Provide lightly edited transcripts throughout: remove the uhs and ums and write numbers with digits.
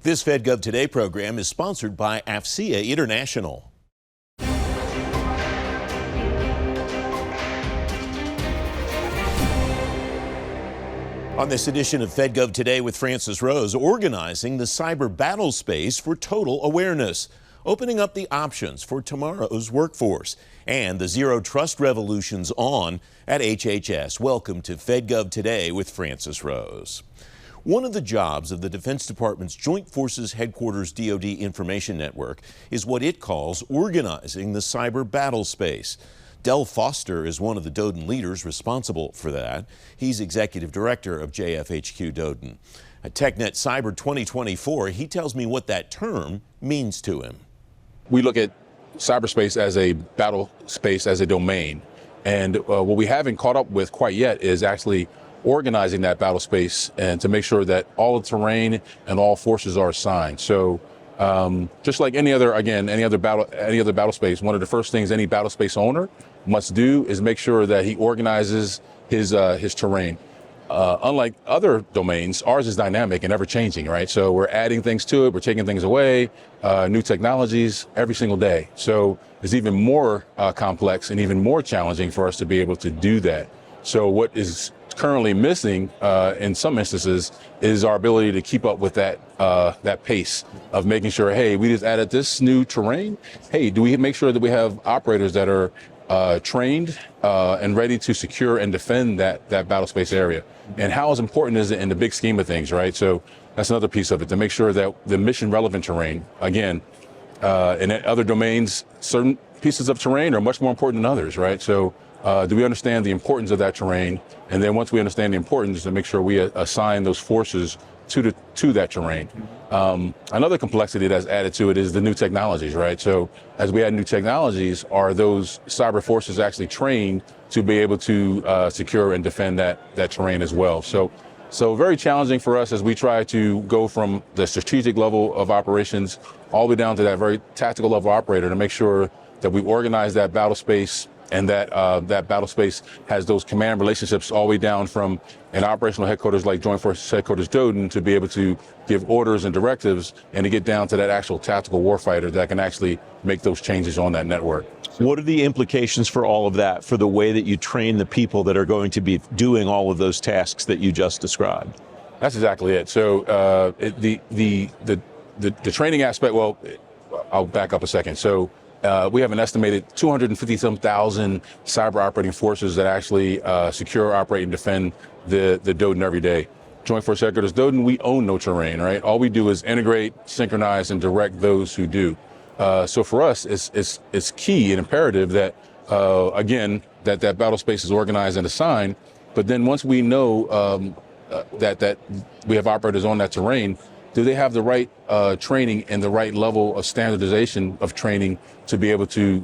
This FedGov Today program is sponsored by AFCEA International. On this edition of FedGov Today with Francis Rose, organizing the cyber battle space for total awareness, opening up the options for tomorrow's workforce, and the zero trust revolution's on at HHS. Welcome to FedGov Today with Francis Rose. One of the jobs of the Defense Department's Joint Forces Headquarters DOD Information Network is what it calls organizing the cyber battle space. Dell Foster is one of the DODIN leaders responsible for that. He's executive director of JFHQ DODIN. At TechNet Cyber 2024, he tells me what that term means to him. We look at cyberspace as a battle space, as a domain. And what we haven't caught up with quite yet is actually organizing that battle space and to make sure that all the terrain and all forces are assigned. So just like any other battle space, one of the first things any battle space owner must do is make sure that he organizes his terrain. Unlike other domains, ours is dynamic and ever changing, right? So we're adding things to it, we're taking things away, new technologies every single day. So it's even more complex and even more challenging for us to be able to do that. So what is currently missing in some instances is our ability to keep up with that pace of making sure, hey, we just added this new terrain. Hey, do we make sure that we have operators that are trained and ready to secure and defend that battle space area? And how important is it in the big scheme of things, right? So that's another piece of it, to make sure that the mission relevant terrain, again, in other domains, certain pieces of terrain are much more important than others, right? So do we understand the importance of that terrain? And then once we understand the importance, to make sure we assign those forces to that terrain. Another complexity that's added to it is the new technologies, right? So as we add new technologies, are those cyber forces actually trained to be able to secure and defend that terrain as well? So very challenging for us as we try to go from the strategic level of operations all the way down to that very tactical level operator to make sure that we organize that battle space and that battle space has those command relationships all the way down from an operational headquarters like Joint Forces Headquarters DODIN to be able to give orders and directives and to get down to that actual tactical warfighter that can actually make those changes on that network. What are the implications for all of that, for the way that you train the people that are going to be doing all of those tasks that you just described? That's exactly it. So the training aspect, well, I'll back up a second. So we have an estimated 250,000 cyber operating forces that actually secure, operate, and defend the DODIN every day. Joint Force Headquarters DODIN, we own no terrain, right? All we do is integrate, synchronize, and direct those who do. So for us, it's key and imperative that, again, that battle space is organized and assigned. But then once we know that we have operators on that terrain, do they have the right training and the right level of standardization of training to be able to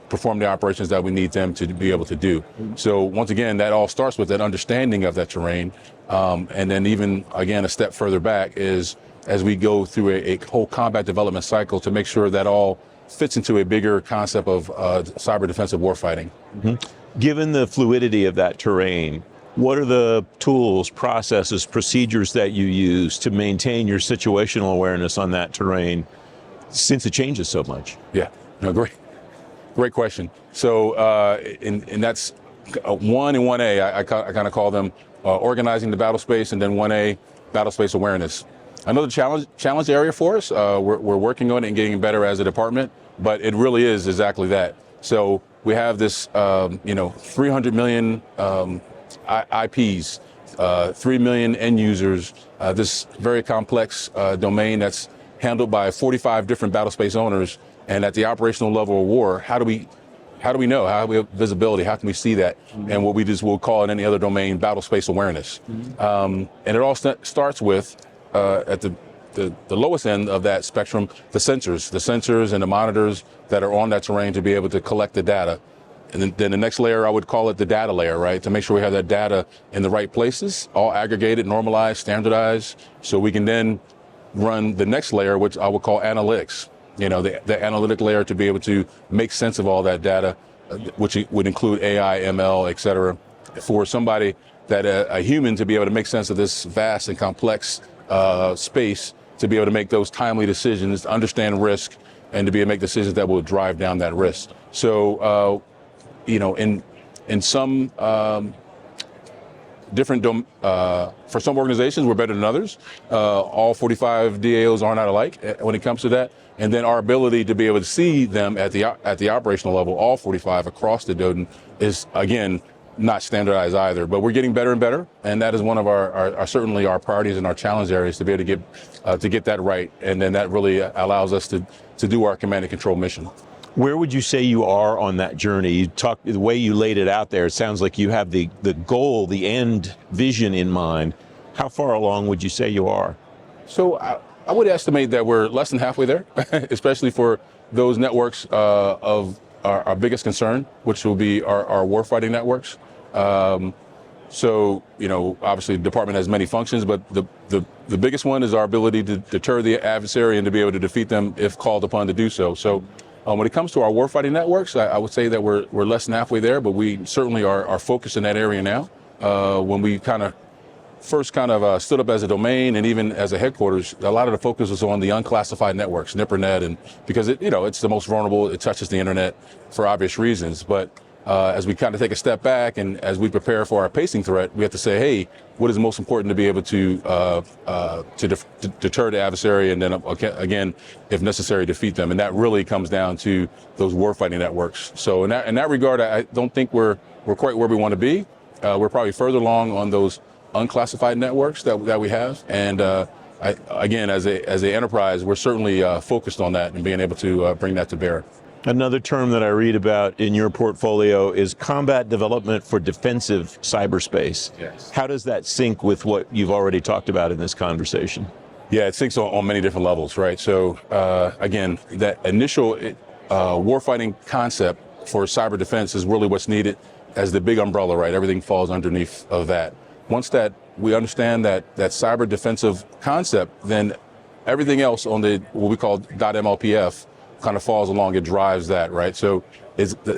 perform the operations that we need them to be able to do? So once again, that all starts with that understanding of that terrain. And then even, again, a step further back is as we go through a whole combat development cycle to make sure that all fits into a bigger concept of cyber defensive warfighting. Mm-hmm. Given the fluidity of that terrain, what are the tools, processes, procedures that you use to maintain your situational awareness on that terrain since it changes so much? Yeah, no, great question. So, and that's 1 and 1A, I kind of call them organizing the battle space, and then 1A, battle space awareness. Another challenge area for us, we're working on it and getting better as a department, but it really is exactly that. So we have this, 300 million IPs, 3 million end users, this very complex domain that's handled by 45 different battle space owners. And at the operational level of war, how do we know? How do we have visibility? How can we see that? Mm-hmm. And what we just will call in any other domain, battle space awareness. Mm-hmm. And it all starts with, at the lowest end of that spectrum, the sensors and the monitors that are on that terrain to be able to collect the data. And then the next layer, I would call it the data layer, right? To make sure we have that data in the right places, all aggregated, normalized, standardized, so we can then run the next layer, which I would call analytics. The analytic layer to be able to make sense of all that data, which would include AI, ML, et cetera, for somebody that a human to be able to make sense of this vast and complex space to be able to make those timely decisions, to understand risk, and to be able to make decisions that will drive down that risk. So, in some for some organizations, we're better than others. All 45 DAOs are not alike when it comes to that. And then our ability to be able to see them at the operational level, all 45 across the DODIN, is, again, not standardized either. But we're getting better and better, and that is one of our certainly our priorities and our challenge areas, to be able to get that right. And then that really allows us to do our command and control mission. Where would you say you are on that journey? You talk, the way you laid it out there, it sounds like you have the goal, the end vision in mind. How far along would you say you are? So I would estimate that we're less than halfway there, especially for those networks of our biggest concern, which will be our warfighting networks. So, obviously the department has many functions, but the biggest one is our ability to deter the adversary and to be able to defeat them if called upon to do so. So when it comes to our warfighting networks, I would say that we're less than halfway there, but we certainly are focused in that area now. When we first stood up as a domain and even as a headquarters, a lot of the focus was on the unclassified networks, NIPRNet, and because it's the most vulnerable, it touches the internet for obvious reasons. But as we take a step back and as we prepare for our pacing threat, we have to say, hey, what is most important to be able to deter the adversary and then again, if necessary, defeat them. And that really comes down to those warfighting networks. So in that regard, I don't think we're quite where we want to be. We're probably further along on those unclassified networks that we have. And again, as a enterprise, we're certainly focused on that and being able to bring that to bear. Another term that I read about in your portfolio is combat development for defensive cyberspace. Yes. How does that sync with what you've already talked about in this conversation? Yeah, it syncs on many different levels, right? So again, that initial warfighting concept for cyber defense is really what's needed as the big umbrella, right? Everything falls underneath of that. Once that we understand that cyber defensive concept, then everything else on what we call .MLPF kind of falls along. It drives that, right? So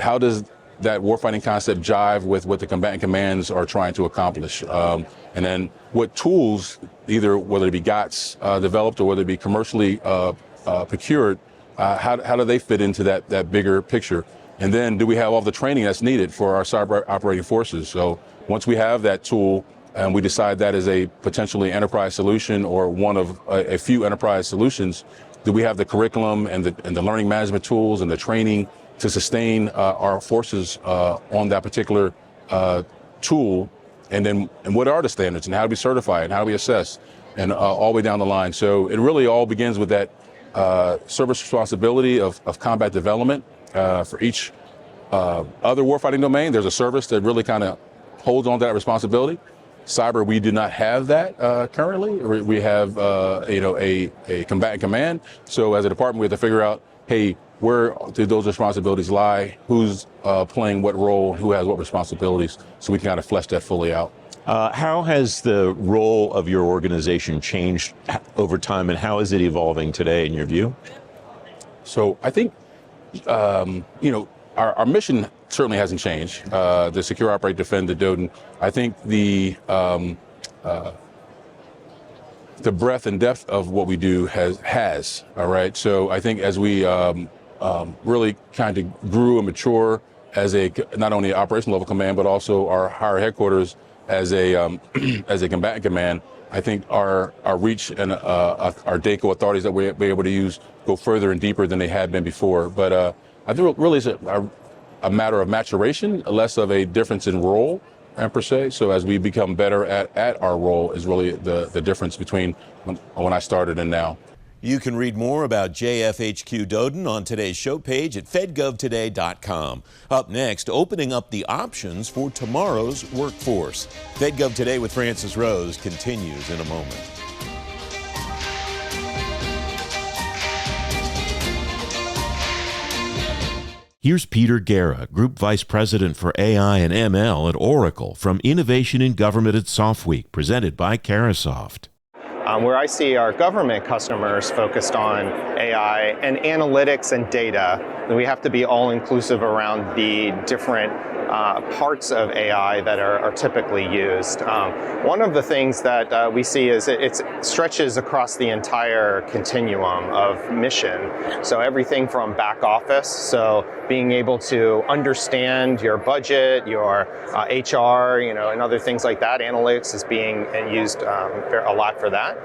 how does that warfighting concept jive with what the combatant commands are trying to accomplish? And then what tools, either whether it be GOTS developed or whether it be commercially procured, how do they fit into that bigger picture? And then do we have all the training that's needed for our cyber operating forces? So once we have that tool and we decide that is a potentially enterprise solution or one of a few enterprise solutions, do we have the curriculum and the learning management tools and the training to sustain our forces on that particular tool? And what are the standards and how do we certify it and how do we assess and all the way down the line? So it really all begins with that service responsibility of combat development. For each other warfighting domain, there's a service that really kind of holds on to that responsibility. Cyber, we do not have that currently. We have a combatant command. So as a department, we have to figure out, hey, where do those responsibilities lie? Who's playing what role? Who has what responsibilities? So we can kind of flesh that fully out. How has the role of your organization changed over time, and how is it evolving today in your view? So I think, our mission certainly hasn't changed. The secure, operate, defend, the DODIN. I think the breadth and depth of what we do has, all right? So I think as we really kind of grew and mature as not only an operational level command, but also our higher headquarters as a combatant command, I think our reach and our DACO authorities that we're able to use go further and deeper than they had been before. But I think really it's a matter of maturation, less of a difference in role, per se. So as we become better at our role is really the difference between when I started and now. You can read more about JFHQ DODIN on today's show page at fedgovtoday.com. Up next, opening up the options for tomorrow's workforce. FedGov Today with Francis Rose continues in a moment. Here's Peter Guerra, Group Vice President for AI and ML at Oracle from Innovation in Government at SoftWeek, presented by Carahsoft. Where I see our government customers focused on AI and analytics and data, we have to be all-inclusive around the different parts of AI that are typically used. One of the things that we see is it stretches across the entire continuum of mission. So everything from back office, so being able to understand your budget, your HR, and other things like that. Analytics is being used a lot for that.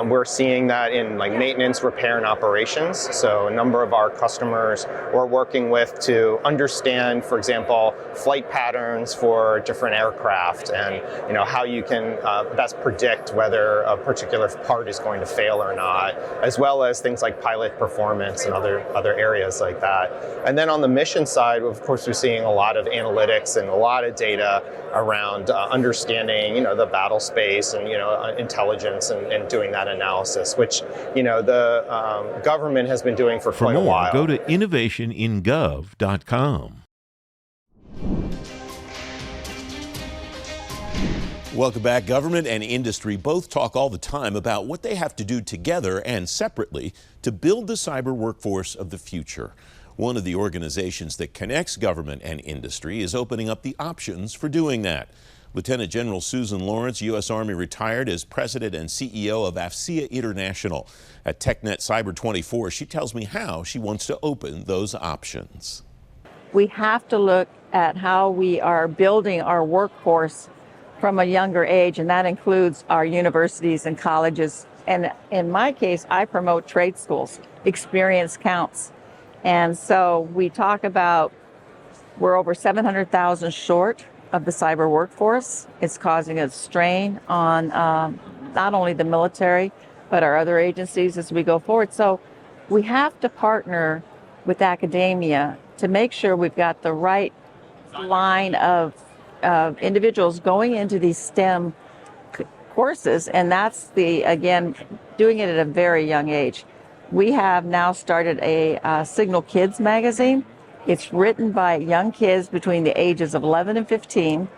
We're seeing that in like maintenance, repair, and operations. So a number of our customers we're working with to understand, for example, flight patterns for different aircraft, and how you can best predict whether a particular part is going to fail or not, as well as things like pilot performance and other areas like that. And then on the mission side, of course, we're seeing a lot of analytics and a lot of data around understanding, the battle space and intelligence and doing that analysis, which the government has been doing for quite a while. Go to innovationingov.com. Welcome back. Government and industry both talk all the time about what they have to do together and separately to build the cyber workforce of the future. One of the organizations that connects government and industry is opening up the options for doing that. Lieutenant General Susan Lawrence, U.S. Army retired, is president and CEO of AFCEA International. At TechNet Cyber 24, she tells me how she wants to open those options. We have to look at how we are building our workforce from a younger age, and that includes our universities and colleges. And in my case, I promote trade schools. Experience counts. And so we talk about we're over 700,000 short of the cyber workforce. It's causing a strain on not only the military, but our other agencies as we go forward. So we have to partner with academia to make sure we've got the right line of individuals going into these STEM courses, and that's again, doing it at a very young age. We have now started a Signal Kids magazine. It's written by young kids between the ages of 11 and 15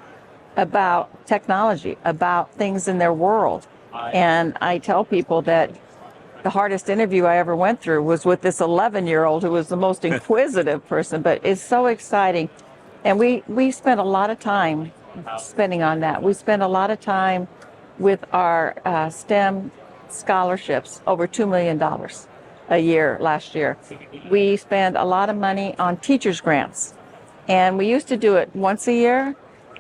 about technology, about things in their world. And I tell people that the hardest interview I ever went through was with this 11-year-old who was the most inquisitive person, but it's so exciting. And we spent a lot of time spending on that. We spent a lot of time with our STEM scholarships, over $2 million a year last year. We spend a lot of money on teachers' grants. And we used to do it once a year.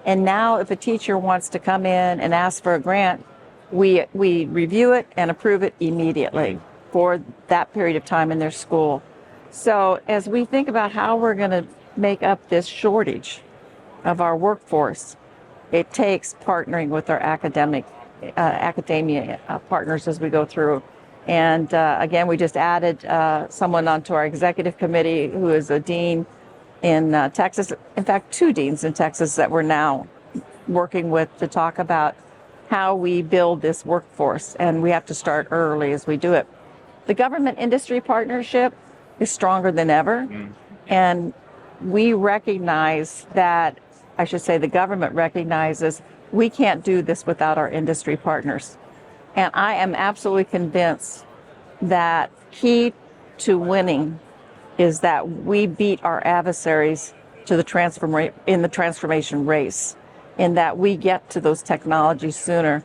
And now if a teacher wants to come in and ask for a grant, we review it and approve it immediately for that period of time in their school. So as we think about how we're going to make up this shortage of our workforce, it takes partnering with our academia partners as we go through. And again, we just added someone onto our executive committee who is a dean in Texas. In fact, 2 deans in Texas that we're now working with to talk about how we build this workforce. And we have to start early as we do it. The government-industry partnership is stronger than ever. And we recognize that, I should say the government recognizes, we can't do this without our industry partners. And I am absolutely convinced that key to winning is that we beat our adversaries to the transformation race, in that we get to those technologies sooner.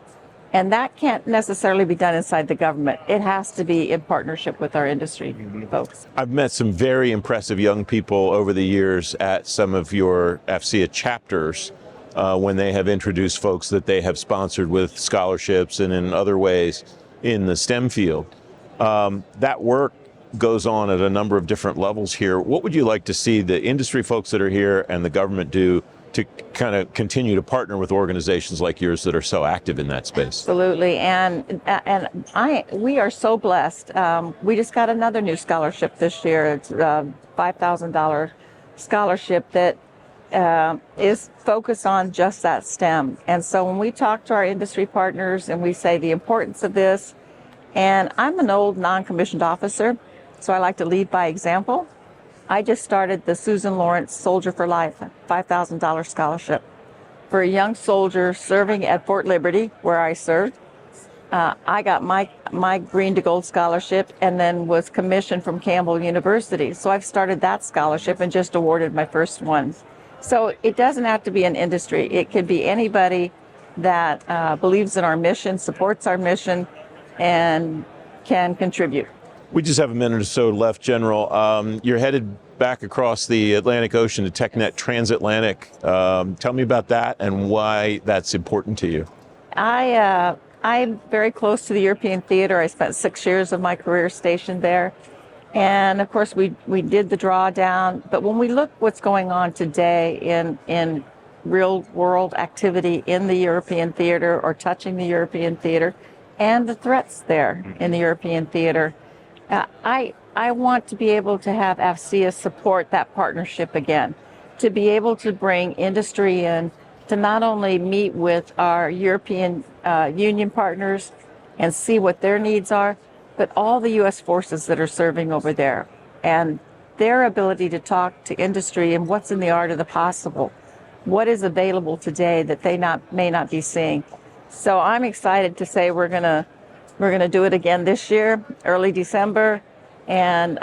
And that can't necessarily be done inside the government. It has to be in partnership with our industry folks. I've met some very impressive young people over the years at some of your AFCEA chapters when they have introduced folks that they have sponsored with scholarships and in other ways in the STEM field. That work goes on at a number of different levels here. What would you like to see the industry folks that are here and the government do to kind of continue to partner with organizations like yours that are so active in that space? Absolutely, and we are so blessed. We just got another new scholarship this year. It's a $5,000 scholarship that is focused on just that STEM. And so when we talk to our industry partners and we say the importance of this, and I'm an old non-commissioned officer, so I like to lead by example. I just started the Susan Lawrence Soldier for Life $5,000 scholarship for a young soldier serving at Fort Liberty, where I served. I got my Green to Gold scholarship and then was commissioned from Campbell University. So I've started that scholarship and just awarded my first one. So it doesn't have to be an industry. It could be anybody that believes in our mission, supports our mission, and can contribute. We just have a minute or so left, General. You're headed back across the Atlantic Ocean to TechNet Transatlantic. Tell me about that and why that's important to you. I'm very close to the European theater. I spent 6 years of my career stationed there. And of course, we did the drawdown. But when we look what's going on today in real world activity in the European theater or touching the European theater and the threats there in the European theater, I want to be able to have AFCEA support that partnership again, to be able to bring industry in, to not only meet with our European Union partners and see what their needs are, but all the U.S. forces that are serving over there and their ability to talk to industry and what's in the art of the possible, what is available today that they may not be seeing. So I'm excited to say we're gonna do it again this year, early December, and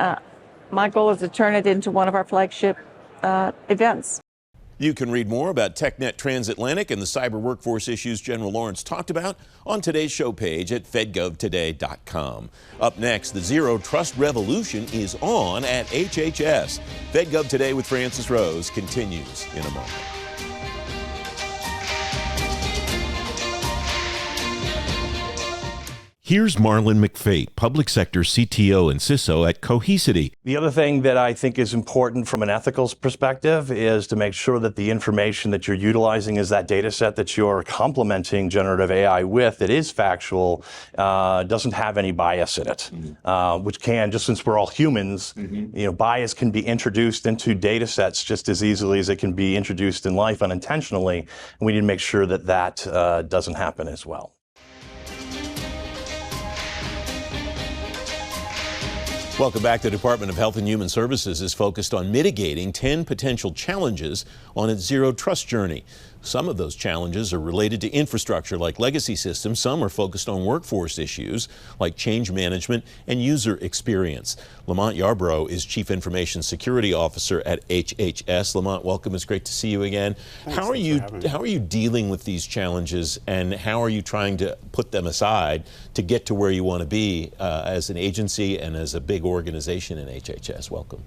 my goal is to turn it into one of our flagship events. You can read more about TechNet Transatlantic and the cyber workforce issues General Lawrence talked about on today's show page at fedgovtoday.com. Up next, the Zero Trust Revolution is on at HHS. FedGov Today with Francis Rose continues in a moment. Here's Marlon McFate, Public Sector CTO and CISO at Cohesity. The other thing that I think is important from an ethical perspective is to make sure that the information that you're utilizing is that data set that you're complementing generative AI with that is factual, doesn't have any bias in it, which can, just since we're all humans, bias can be introduced into data sets just as easily as it can be introduced in life unintentionally. And we need to make sure that that doesn't happen as well. Welcome back. The Department of Health and Human Services is focused on mitigating 10 potential challenges on its zero trust journey. Some of those challenges are related to infrastructure like legacy systems. Some are focused on workforce issues like change management and user experience. Lamont Yarborough is Chief Information Security Officer at HHS. Lamont, welcome. It's great to see you again. Thanks, how are you dealing with these challenges, and how are you trying to put them aside to get to where you want to be as an agency and as a big organization in HHS? Welcome.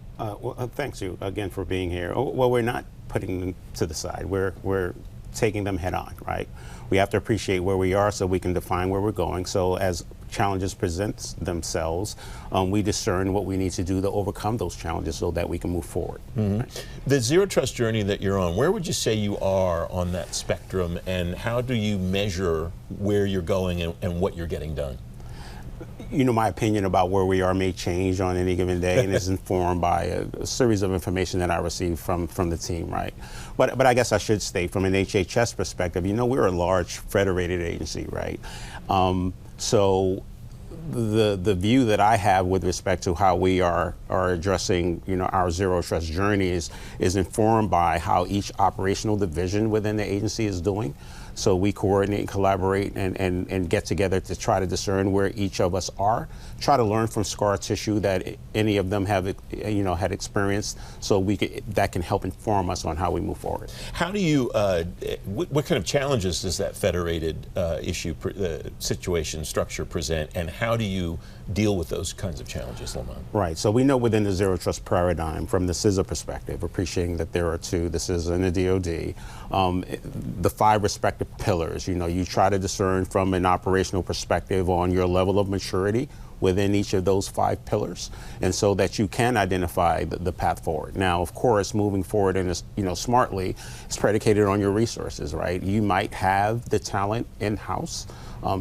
Thanks you again for being here. Well, we're not putting them to the side. We're taking them head on, right? We have to appreciate where we are so we can define where we're going. So as challenges present themselves, we discern what we need to do to overcome those challenges so that we can move forward. Right? The zero trust journey that you're on, where would you say you are on that spectrum, and how do you measure where you're going and what you're getting done? You know, my opinion about where we are may change on any given day, and is informed by a series of information that I receive from the team, right? But I guess I should state from an HHS perspective, you know, we're a large federated agency, right? So the view that I have with respect to how we are addressing, you know, our zero trust journey is informed by how each operational division within the agency is doing. So we coordinate and collaborate and get together to try to discern where each of us are, try to learn from scar tissue that any of them have, you know, had experienced, so that can help inform us on how we move forward. How do you, what kind of challenges does that federated situation structure present, and how do you deal with those kinds of challenges, Lamont? Right, so we know within the zero trust paradigm, from the CISA perspective, appreciating that there are two, the CISA and the DOD, the 5 respective pillars. You know, you try to discern from an operational perspective on your level of maturity within each of those 5 pillars, and so that you can identify the path forward. Now, of course, moving forward in this, you know, smartly, is predicated on your resources, right? You might have the talent in-house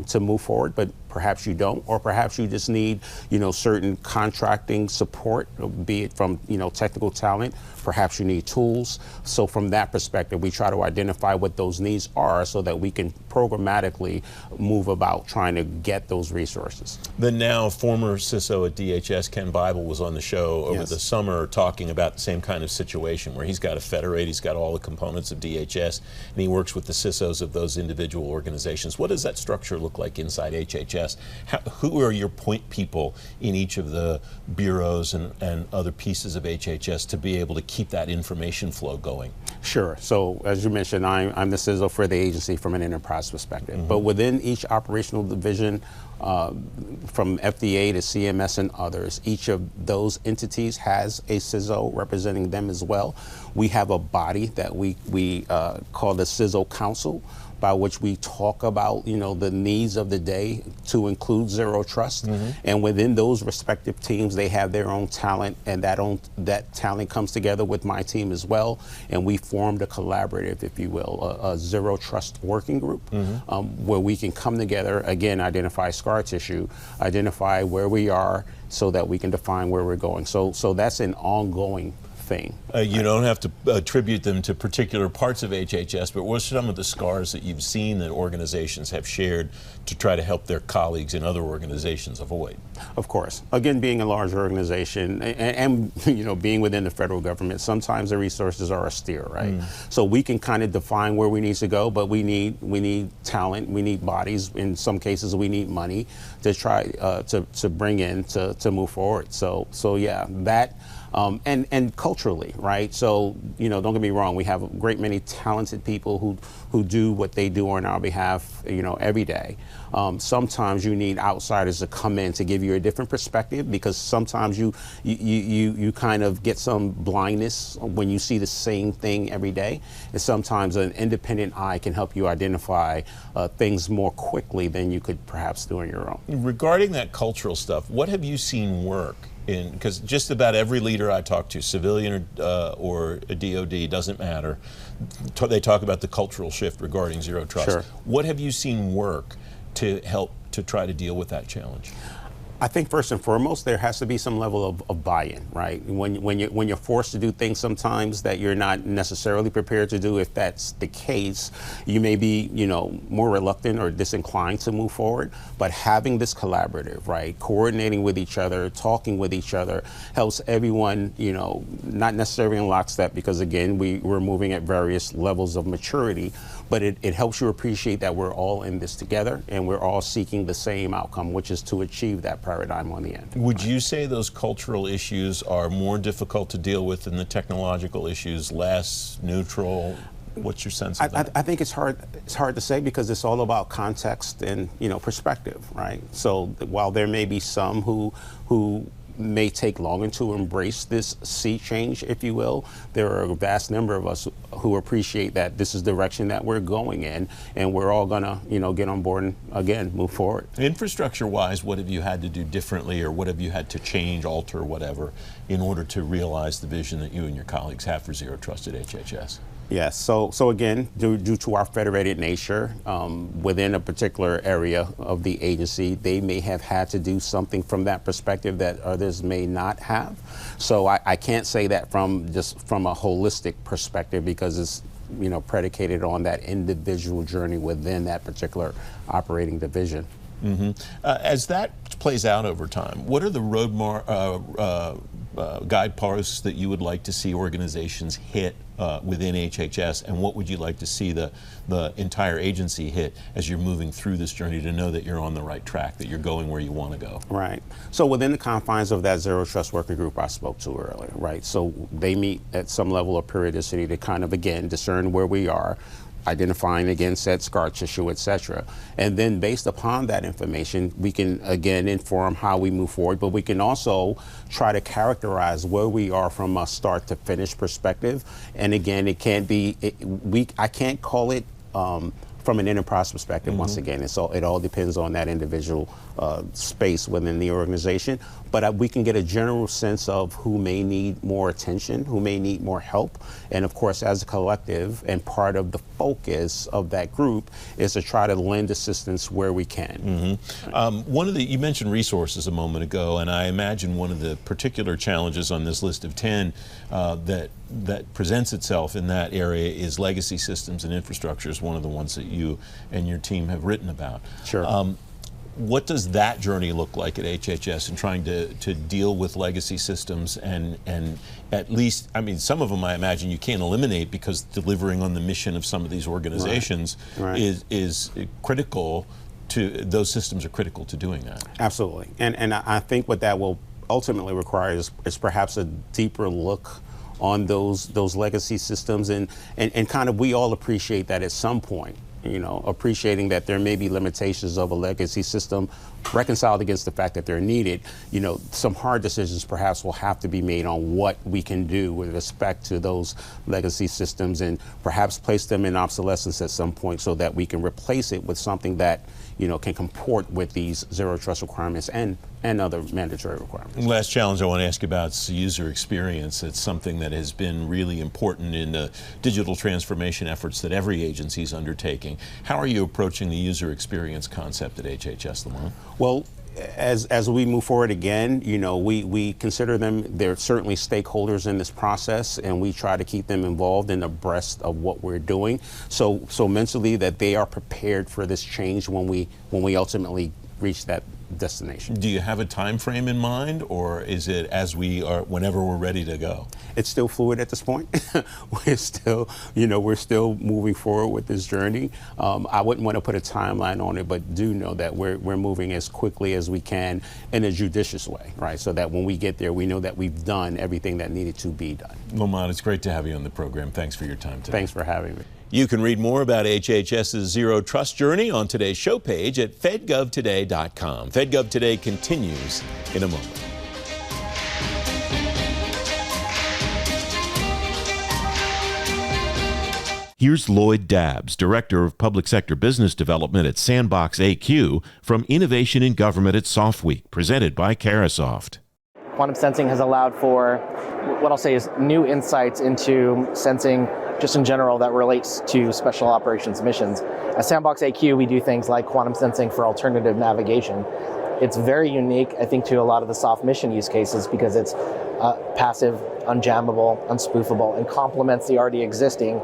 to move forward, but perhaps you don't, or perhaps you just need, you know, certain contracting support, be it from, you know, technical talent, perhaps you need tools. So from that perspective, we try to identify what those needs are so that we can programmatically move about trying to get those resources. The now former CISO at DHS, Ken Bible, was on the show over the summer talking about the same kind of situation where he's got to federate, he's got all the components of DHS, and he works with the CISOs of those individual organizations. What does that structure infrastructure look like inside HHS? Who are your point people in each of the bureaus and other pieces of HHS to be able to keep that information flow going? Sure. So as you mentioned, I'm the CISO for the agency from an enterprise perspective. But within each operational division, from FDA to CMS and others, each of those entities has a CISO representing them as well. We have a body that we call the CISO Council, by which we talk about, the needs of the day to include zero trust. And within those respective teams, they have their own talent, and that talent comes together with my team as well. And we formed a collaborative, if you will, a zero trust working group, where we can come together, again, identify scar tissue, identify where we are so that we can define where we're going. So that's an ongoing thing. You don't have to attribute them to particular parts of HHS, but what are some of the scars that you've seen that organizations have shared to try to help their colleagues in other organizations avoid? Of course. Again, being a large organization and being within the federal government, sometimes the resources are austere, right? So we can kind of define where we need to go, but we need talent, we need bodies. In some cases, we need money to try to bring in to move forward. So yeah, that. And culturally, right? So, don't get me wrong, we have a great many talented people who do what they do on our behalf, every day. Sometimes you need outsiders to come in to give you a different perspective, because sometimes you kind of get some blindness when you see the same thing every day. And sometimes an independent eye can help you identify things more quickly than you could perhaps do on your own. Regarding that cultural stuff, what have you seen work? Because just about every leader I talk to, civilian or a DOD, doesn't matter, they talk about the cultural shift regarding zero trust. Sure. What have you seen work to help to try to deal with that challenge? I think first and foremost, there has to be some level of buy-in, right? When you're forced to do things sometimes that you're not necessarily prepared to do, if that's the case, you may be, more reluctant or disinclined to move forward. But having this collaborative, right, coordinating with each other, talking with each other, helps everyone, not necessarily in lockstep, because again, we're moving at various levels of maturity, but it helps you appreciate that we're all in this together and we're all seeking the same outcome, which is to achieve that paradigm on the end. Would you say those cultural issues are more difficult to deal with than the technological issues, less neutral? What's your sense of that? I think it's hard to say, because it's all about context and perspective, right? So while there may be some who may take longer to embrace this sea change, if you will, there are a vast number of us who appreciate that this is the direction that we're going in, and we're all gonna, get on board and again move forward. Infrastructure-wise, what have you had to do differently, or what have you had to change, alter, whatever, in order to realize the vision that you and your colleagues have for zero trust at HHS? Yes, so again, due to our federated nature, within a particular area of the agency, they may have had to do something from that perspective that others may not have. So I can't say that from a holistic perspective, because it's predicated on that individual journey within that particular operating division. As that plays out over time, what are the guideposts that you would like to see organizations hit within HHS, and what would you like to see the entire agency hit as you're moving through this journey to know that you're on the right track, that you're going where you want to go? Right. So within the confines of that zero trust working group I spoke to earlier, right? So they meet at some level of periodicity to kind of, again, discern where we are, identifying again said scar tissue, etc. And then based upon that information, we can again inform how we move forward, but we can also try to characterize where we are from a start to finish perspective. And again, it can't be, I can't call it from an enterprise perspective, once again. And so it all depends on that individual space within the organization. But we can get a general sense of who may need more attention, who may need more help. And of course, as a collective, and part of the focus of that group is to try to lend assistance where we can. You mentioned resources a moment ago, and I imagine one of the particular challenges on this list of 10 that presents itself in that area is legacy systems and infrastructure is one of the ones that you and your team have written about. Sure. What does that journey look like at HHS in trying to deal with legacy systems and at least, I mean, some of them I imagine you can't eliminate because delivering on the mission of some of these organizations Right. is critical those systems are critical to doing that. Absolutely. And I think what that will ultimately require is perhaps a deeper look on those legacy systems, and kind of, we all appreciate that at some point, appreciating that there may be limitations of a legacy system reconciled against the fact that they're needed. Some hard decisions perhaps will have to be made on what we can do with respect to those legacy systems, and perhaps place them in obsolescence at some point so that we can replace it with something that can comport with these zero trust requirements and other mandatory requirements. Last challenge I want to ask about is user experience. It's something that has been really important in the digital transformation efforts that every agency is undertaking. How are you approaching the user experience concept at HHS, Lamont? Well, as we move forward again, we consider them, they're certainly stakeholders in this process, and we try to keep them involved and abreast of what we're doing. So mentally that they are prepared for this change when we ultimately reach that destination. Do you have a time frame in mind, or is it as we are, whenever we're ready to go? It's still fluid at this point. we're still moving forward with this journey. I wouldn't want to put a timeline on it, but do know that we're moving as quickly as we can in a judicious way, right? So that when we get there, we know that we've done everything that needed to be done. Lamont, it's great to have you on the program. Thanks for your time today. Thanks for having me. You can read more about HHS's Zero Trust journey on today's show page at fedgovtoday.com. FedGov Today continues in a moment. Here's Lloyd Dabbs, Director of Public Sector Business Development at Sandbox AQ, from Innovation in Government at SoftWeek, presented by Carasoft. Quantum sensing has allowed for what I'll say is new insights into sensing just in general that relates to special operations missions. At Sandbox AQ, we do things like quantum sensing for alternative navigation. It's very unique, I think, to a lot of the soft mission use cases because it's passive, unjammable, unspoofable, and complements the already existing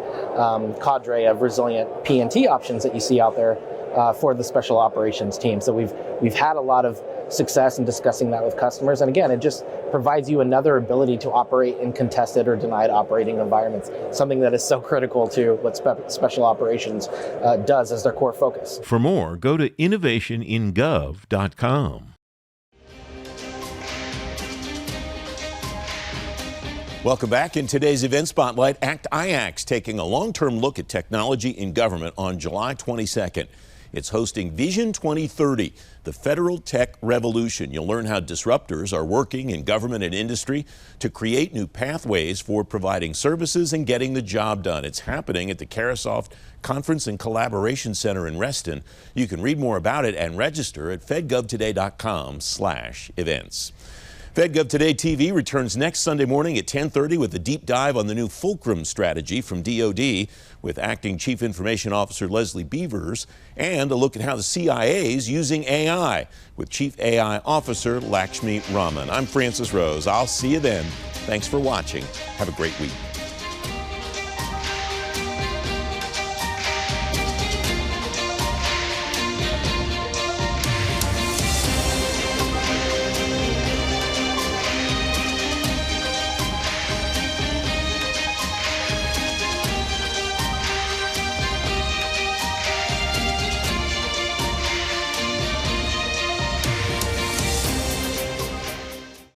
cadre of resilient PNT options that you see out there for the special operations team. So we've had a lot of success in discussing that with customers. And again, it just provides you another ability to operate in contested or denied operating environments, something that is so critical to what special operations does as their core focus. For more, go to innovationingov.com. Welcome back. In today's event spotlight, ACT IAC's taking a long-term look at technology in government on July 22nd. It's hosting Vision 2030, the federal tech revolution. You'll learn how disruptors are working in government and industry to create new pathways for providing services and getting the job done. It's happening at the Carasoft Conference and Collaboration Center in Reston. You can read more about it and register at fedgovtoday.com/events. FedGov Today TV returns next Sunday morning at 10:30 with a deep dive on the new Fulcrum strategy from DOD with Acting Chief Information Officer Leslie Beavers, and a look at how the CIA is using AI with Chief AI Officer Lakshmi Raman. I'm Francis Rose. I'll see you then. Thanks for watching. Have a great week.